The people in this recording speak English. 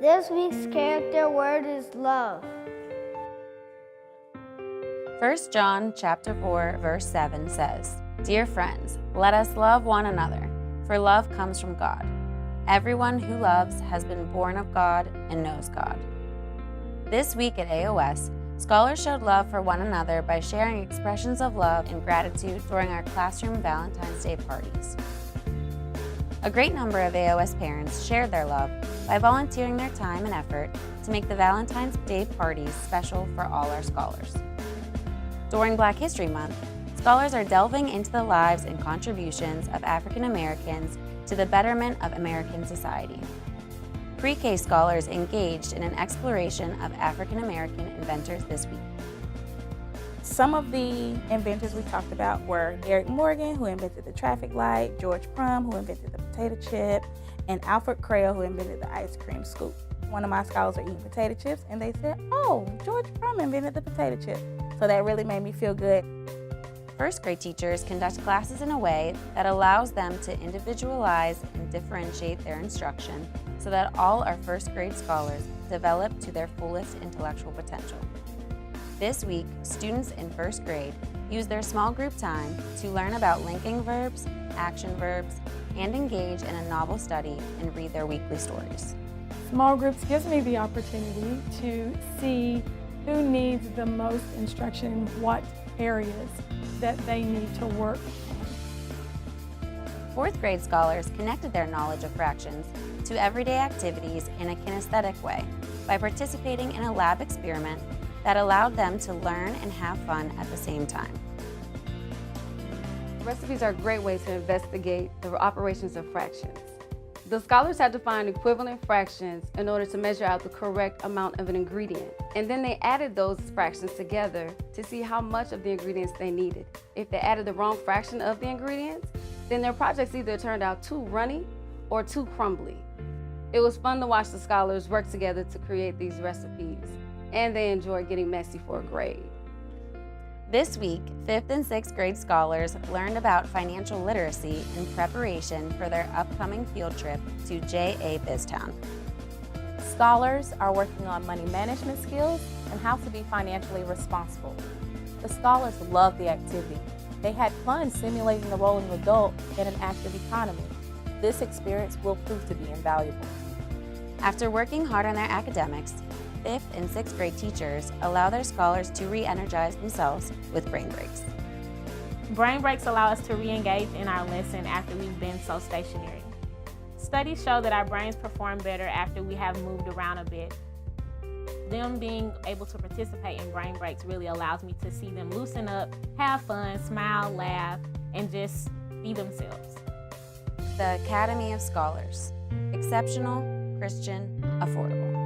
This week's character word is love. 1 John chapter 4, verse 7 says, "Dear friends, let us love one another, for love comes from God. Everyone who loves has been born of God and knows God." This week at AOS, scholars showed love for one another by sharing expressions of love and gratitude during our classroom Valentine's Day parties. A great number of AOS parents shared their love by volunteering their time and effort to make the Valentine's Day parties special for all our scholars. During Black History Month, scholars are delving into the lives and contributions of African Americans to the betterment of American society. Pre-K scholars engaged in an exploration of African American inventors this week. Some of the inventors we talked about were Derek Morgan, who invented the traffic light, George Crumb, who invented the potato chip, and Alfred Crail, who invented the ice cream scoop. One of my scholars were eating potato chips, and they said, "Oh, George Crumb invented the potato chip." So that really made me feel good. First grade teachers conduct classes in a way that allows them to individualize and differentiate their instruction so that all our first grade scholars develop to their fullest intellectual potential. This week, students in first grade use their small group time to learn about linking verbs, action verbs, and engage in a novel study and read their weekly stories. Small groups gives me the opportunity to see who needs the most instruction in what areas that they need to work on. Fourth grade scholars connected their knowledge of fractions to everyday activities in a kinesthetic way by participating in a lab experiment that allowed them to learn and have fun at the same time. Recipes are a great way to investigate the operations of fractions. The scholars had to find equivalent fractions in order to measure out the correct amount of an ingredient. And then they added those fractions together to see how much of the ingredients they needed. If they added the wrong fraction of the ingredients, then their projects either turned out too runny or too crumbly. It was fun to watch the scholars work together to create these recipes, and they enjoyed getting messy for a grade. This week, 5th and 6th grade scholars learned about financial literacy in preparation for their upcoming field trip to JA BizTown. Scholars are working on money management skills and how to be financially responsible. The scholars loved the activity. They had fun simulating the role of an adult in an active economy. This experience will prove to be invaluable. After working hard on their academics, 5th and 6th grade teachers allow their scholars to re-energize themselves with brain breaks. Brain breaks allow us to re-engage in our lesson after we've been so stationary. Studies show that our brains perform better after we have moved around a bit. Them being able to participate in brain breaks really allows me to see them loosen up, have fun, smile, laugh, and just be themselves. The Academy of Scholars: exceptional, Christian, affordable.